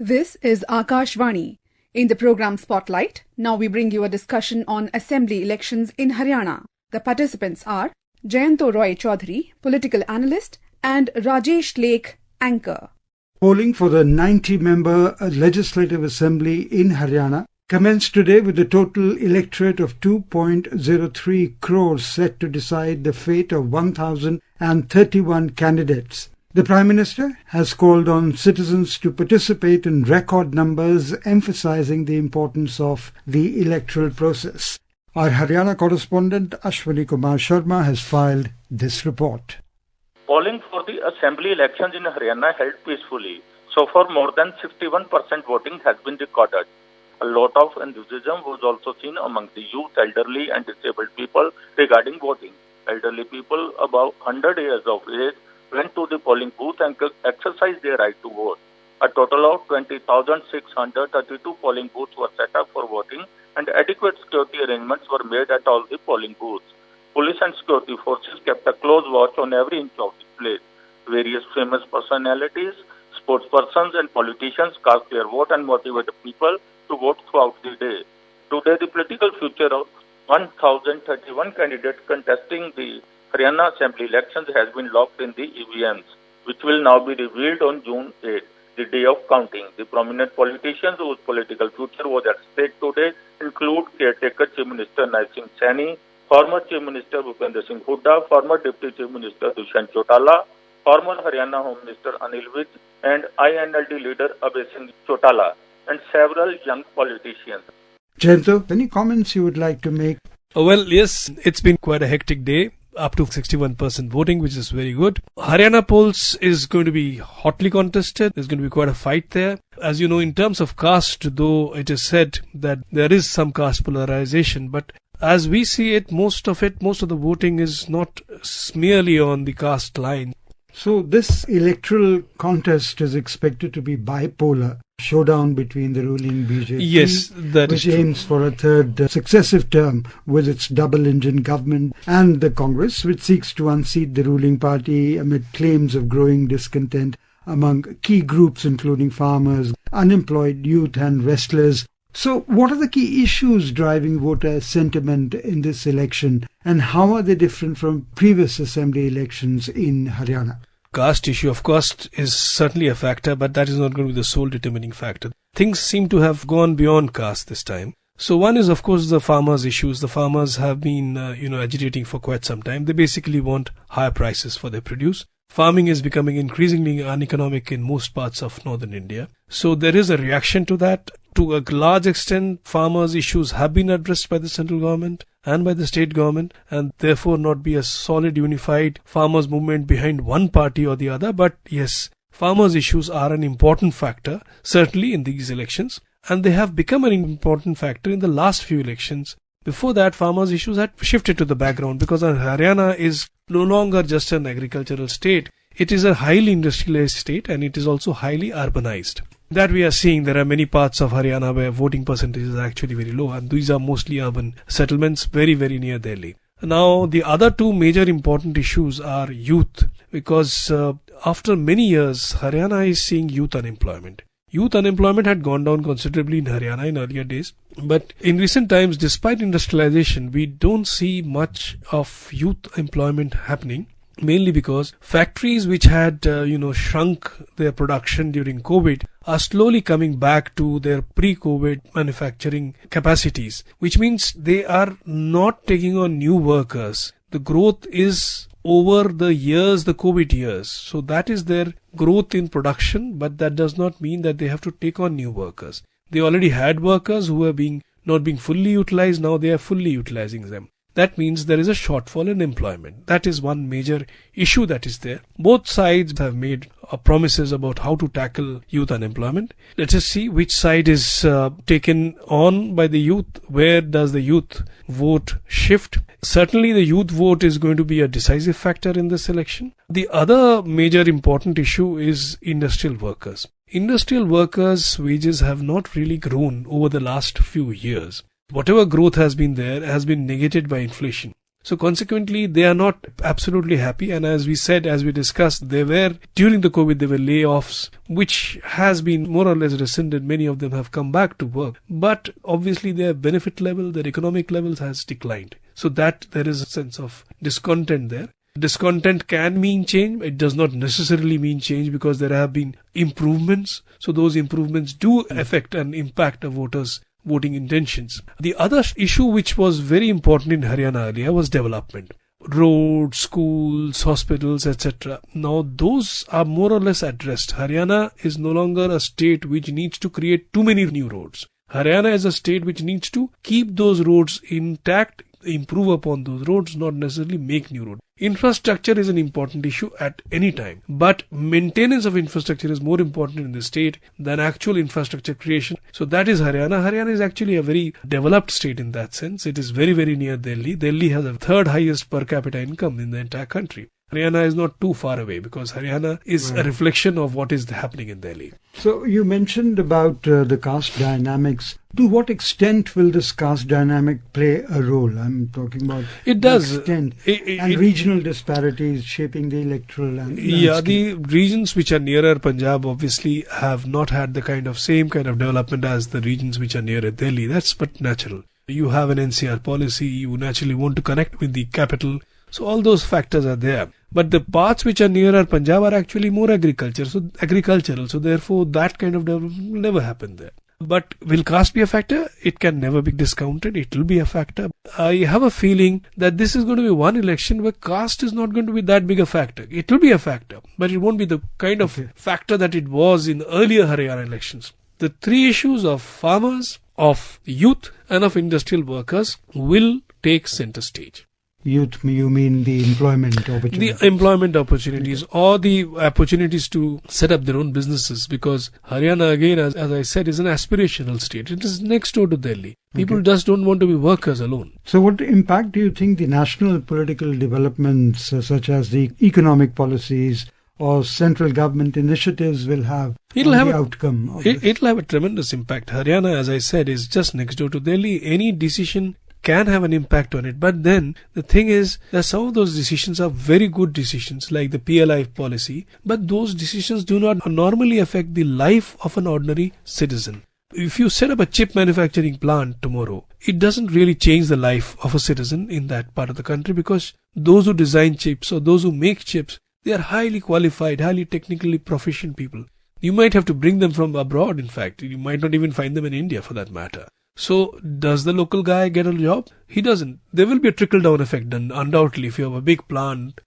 This is Akashvani. In the program Spotlight, now we bring you a discussion on assembly elections in Haryana. The participants are Jayanto Roy Chaudhary, political analyst, and Rajesh Lake, anchor. Polling for the 90-member Legislative Assembly in Haryana commenced today with a total electorate of 2.03 crores set to decide the fate of 1,031 candidates. The Prime Minister has called on citizens to participate in record numbers, emphasizing the importance of the electoral process. Our Haryana correspondent Ashwani Kumar Sharma has filed this report. Polling for the assembly elections in Haryana held peacefully. So far, more than 61% voting has been recorded. A lot of enthusiasm was also seen among the youth, elderly and disabled people regarding voting. Elderly people above 100 years of age went to the polling booth and exercised their right to vote. A total of 20,632 polling booths were set up for voting and adequate security arrangements were made at all the polling booths. Police and security forces kept a close watch on every inch of the place. Various famous personalities, sportspersons and politicians cast their vote and motivated people to vote throughout the day. Today, the political future of 1,031 candidates contesting the Haryana Assembly elections has been locked in the EVMs, which will now be revealed on June 8, the day of counting. The prominent politicians whose political future was at stake today include caretaker Chief Minister Naik Singh Saini, former Chief Minister Bhupender Singh Hooda, former Deputy Chief Minister Dushyant Chautala, former Haryana Home Minister Anil Vij, and INLD leader Abhay Singh Chautala, and several young politicians. Jayanto, any comments you would like to make? Well, yes, it's been quite a hectic day. Up to 61% voting, which is very good. Haryana polls is going to be hotly contested. There's going to be quite a fight there. As you know, in terms of caste, though it is said that there is some caste polarization, but as we see it, most of the voting is not merely on the caste line. So this electoral contest is expected to be bipolar. Showdown between the ruling BJP, yes, that which is true, aims for a third successive term with its double-engine government, and the Congress, which seeks to unseat the ruling party amid claims of growing discontent among key groups including farmers, unemployed youth and wrestlers. So what are the key issues driving voter sentiment in this election, and how are they different from previous assembly elections in Haryana? Caste issue, of course, is certainly a factor, but that is not going to be the sole determining factor. Things seem to have gone beyond caste this time. So one is, of course, the farmers' issues. The farmers have been, agitating for quite some time. They basically want higher prices for their produce. Farming is becoming increasingly uneconomic in most parts of northern India. So there is a reaction to that. To a large extent, farmers' issues have been addressed by the central government and by the state government, and therefore not be a solid unified farmers' movement behind one party or the other. But yes, farmers' issues are an important factor, certainly in these elections, and they have become an important factor in the last few elections. Before that, farmers' issues had shifted to the background because Haryana is no longer just an agricultural state. It is a highly industrialized state and it is also highly urbanized. That we are seeing, there are many parts of Haryana where voting percentage is actually very low, and these are mostly urban settlements very, very near Delhi. Now, the other two major important issues are youth, because after many years, Haryana is seeing youth unemployment. Youth unemployment had gone down considerably in Haryana in earlier days, but in recent times, despite industrialization, we don't see much of youth employment happening. Mainly because factories which had, shrunk their production during COVID are slowly coming back to their pre-COVID manufacturing capacities, which means they are not taking on new workers. The growth is over the years, the COVID years. So that is their growth in production, but that does not mean that they have to take on new workers. They already had workers who were not being fully utilized. Now they are fully utilizing them. That means there is a shortfall in employment. That is one major issue that is there. Both sides have made promises about how to tackle youth unemployment. Let us see which side is taken on by the youth. Where does the youth vote shift? Certainly the youth vote is going to be a decisive factor in this election. The other major important issue is industrial workers. Industrial workers' wages have not really grown over the last few years. Whatever growth has been there has been negated by inflation. So consequently, they are not absolutely happy. And as we said, as we discussed, during the COVID, there were layoffs, which has been more or less rescinded. Many of them have come back to work. But obviously, their benefit level, their economic levels has declined. So that there is a sense of discontent there. Discontent can mean change. It does not necessarily mean change because there have been improvements. So those improvements do affect and impact a voter's voting intentions. The other issue which was very important in Haryana earlier was development. Roads, schools, hospitals, etc. Now those are more or less addressed. Haryana is no longer a state which needs to create too many new roads. Haryana is a state which needs to keep those roads intact, improve upon those roads, not necessarily make new roads. Infrastructure is an important issue at any time, but maintenance of infrastructure is more important in the state than actual infrastructure creation. So that is Haryana. Haryana is actually a very developed state in that sense. It is very, very near Delhi. Delhi has the third highest per capita income in the entire country. Haryana is not too far away because Haryana is a reflection of what is happening in Delhi. So you mentioned about the caste dynamics. To what extent will this caste dynamic play a role? I'm talking about it does. Extent and regional disparities shaping the electoral landscape. Yeah, the regions which are nearer Punjab obviously have not had the same kind of development as the regions which are nearer Delhi. That's but natural. You have an NCR policy. You naturally want to connect with the capital. So all those factors are there. But the parts which are nearer Punjab are actually more agricultural. So therefore that kind of development will never happen there. But will caste be a factor? It can never be discounted. It will be a factor. I have a feeling that this is going to be one election where caste is not going to be that big a factor. It will be a factor, but it won't be the kind of factor that it was in earlier Haryana elections. The three issues of farmers, of youth and of industrial workers will take center stage. Youth, you mean the employment opportunities? The employment opportunities or the opportunities to set up their own businesses, because Haryana, again, as I said, is an aspirational state. It is next door to Delhi. People just don't want to be workers alone. So what impact do you think the national political developments such as the economic policies or central government initiatives will have on the outcome of this? It'll have a tremendous impact. Haryana, as I said, is just next door to Delhi. Any decision can have an impact on it. But then the thing is that some of those decisions are very good decisions, like the PLI policy, but those decisions do not normally affect the life of an ordinary citizen. If you set up a chip manufacturing plant tomorrow, it doesn't really change the life of a citizen in that part of the country, because those who design chips or those who make chips, they are highly qualified, highly technically proficient people. You might have to bring them from abroad, in fact. You might not even find them in India for that matter. So, does the local guy get a job? He doesn't. There will be a trickle-down effect, and undoubtedly, if you have a big plant,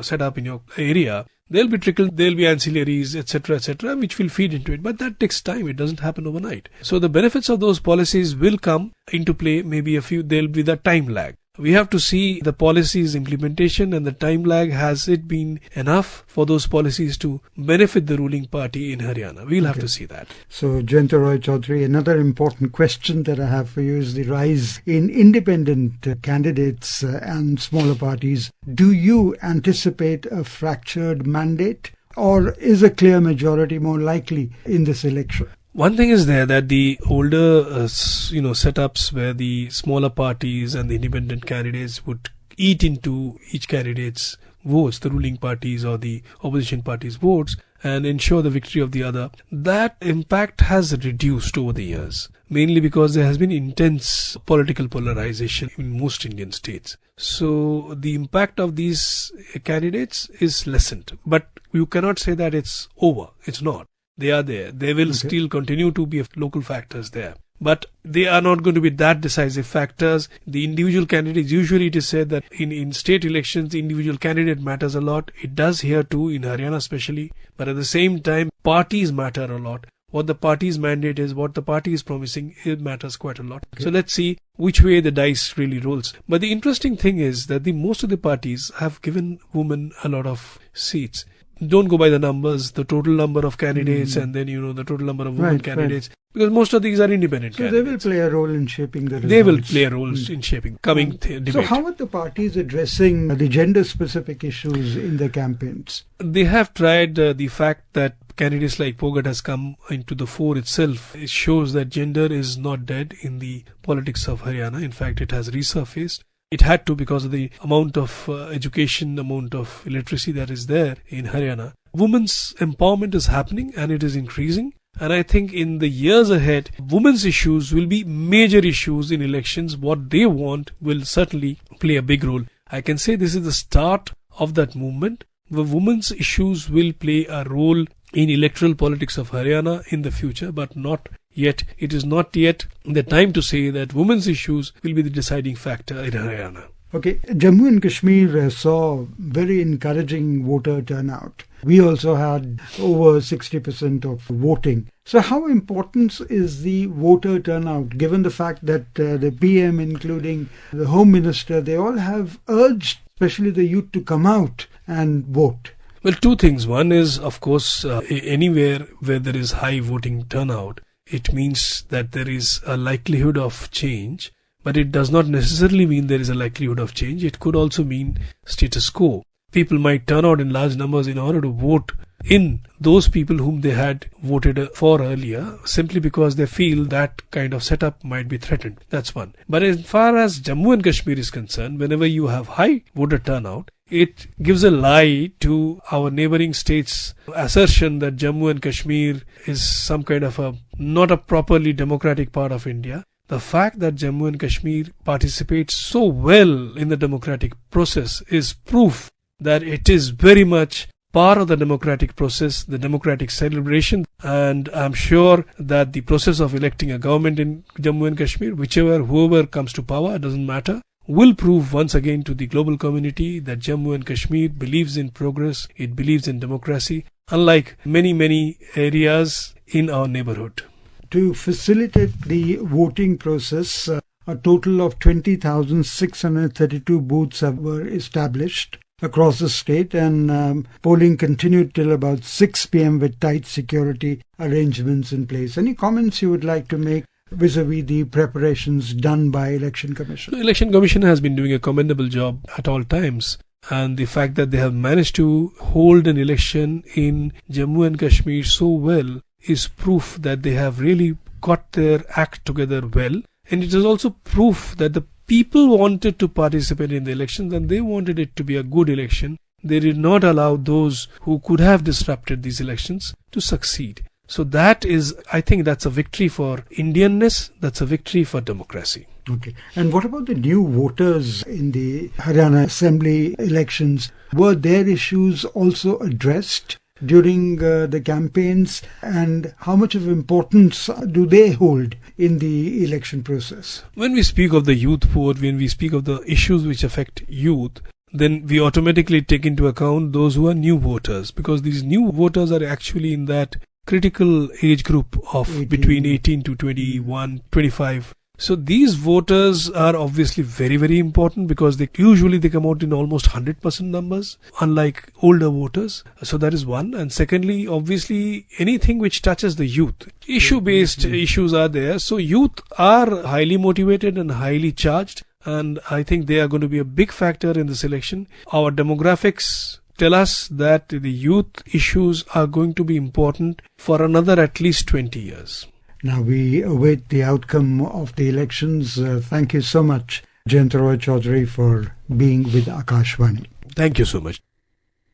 set up in your area, there'll be ancillaries, etc., which will feed into it. But that takes time. It doesn't happen overnight. So, the benefits of those policies will come into play. Maybe there'll be the time lag. We have to see the policies implementation and the time lag. Has it been enough for those policies to benefit the ruling party in Haryana? We'll have to see that. So, Jayanta Roy Chaudhary, another important question that I have for you is the rise in independent candidates and smaller parties. Do you anticipate a fractured mandate, or is a clear majority more likely in this election? One thing is there that the older, setups where the smaller parties and the independent candidates would eat into each candidate's votes, the ruling parties or the opposition parties' votes, and ensure the victory of the other. That impact has reduced over the years, mainly because there has been intense political polarization in most Indian states. So the impact of these candidates is lessened. But you cannot say that it's over. It's not. They are there. They will still continue to be local factors there. But they are not going to be that decisive factors. The individual candidates, usually it is said that in state elections, the individual candidate matters a lot. It does here too, in Haryana especially. But at the same time, parties matter a lot. What the party's mandate is, what the party is promising, it matters quite a lot. So let's see which way the dice really rolls. But the interesting thing is that most of the parties have given women a lot of seats. Don't go by the numbers, the total number of candidates and then, the total number of women candidates. Because most of these are independent candidates. So they will play a role in shaping the results. They will play a role in shaping coming debate. So how are the parties addressing the gender-specific issues in their campaigns? They have tried the fact that candidates like Pogat has come into the fore itself. It shows that gender is not dead in the politics of Haryana. In fact, it has resurfaced. It had to because of the amount of education, amount of literacy that is there in Haryana. Women's empowerment is happening and it is increasing. And I think in the years ahead, women's issues will be major issues in elections. What they want will certainly play a big role. I can say this is the start of that movement. The women's issues will play a role in electoral politics of Haryana in the future, but not yet. It is not yet the time to say that women's issues will be the deciding factor in Haryana. Okay, Jammu and Kashmir saw very encouraging voter turnout. We also had over 60% of voting. So how important is the voter turnout, given the fact that the PM, including the Home Minister, they all have urged, especially the youth, to come out and vote? Well, two things. One is, of course, anywhere where there is high voting turnout, it means that there is a likelihood of change, but it does not necessarily mean there is a likelihood of change. It could also mean status quo. People might turn out in large numbers in order to vote in those people whom they had voted for earlier, simply because they feel that kind of setup might be threatened. That's one. But as far as Jammu and Kashmir is concerned, whenever you have high voter turnout, it gives a lie to our neighboring states' assertion that Jammu and Kashmir is some kind of not a properly democratic part of India. The fact that Jammu and Kashmir participates so well in the democratic process is proof that it is very much part of the democratic process, the democratic celebration. And I'm sure that the process of electing a government in Jammu and Kashmir, whoever comes to power, doesn't matter, will prove once again to the global community that Jammu and Kashmir believes in progress, it believes in democracy, unlike many areas in our neighborhood. To facilitate the voting process, a total of 20,632 booths were established across the state, and polling continued till about 6 p.m. with tight security arrangements in place. Any comments you would like to make vis-a-vis the preparations done by Election Commission? The Election Commission has been doing a commendable job at all times, and the fact that they have managed to hold an election in Jammu and Kashmir so well is proof that they have really got their act together well. And it is also proof that the people wanted to participate in the elections and they wanted it to be a good election. They did not allow those who could have disrupted these elections to succeed. So that is, I think that's a victory for Indianness, that's a victory for democracy. Okay. And what about the new voters in the Haryana Assembly elections? Were their issues also addressed during the campaigns, and how much of importance do they hold in the election process? When we speak of the youth vote, when we speak of the issues which affect youth, then we automatically take into account those who are new voters, because these new voters are actually in that critical age group of between 18 to 21, 25. So these voters are obviously very important, because they come out in almost 100% numbers, unlike older voters. So that is one. And secondly, obviously, anything which touches the youth, issue-based issues are there. So youth are highly motivated and highly charged, and I think they are going to be a big factor in this election. Our demographics tell us that the youth issues are going to be important for another at least 20 years. Now we await the outcome of the elections. Thank you so much, Jayant Roy Chaudhary, for being with Akashvani. Thank you so much.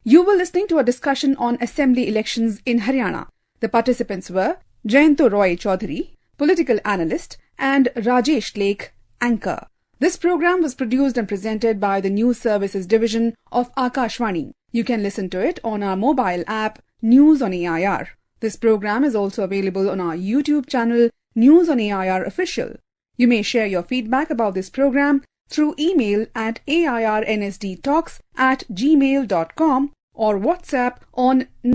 You were listening to a discussion on assembly elections in Haryana. The participants were Jayant Roy Chaudhary, political analyst, and Rajesh Lake, anchor. This program was produced and presented by the News Services Division of Akashvani. You can listen to it on our mobile app, News on AIR. This program is also available on our YouTube channel, News on AIR Official. You may share your feedback about this program through email at airnsdtalks@gmail.com or WhatsApp on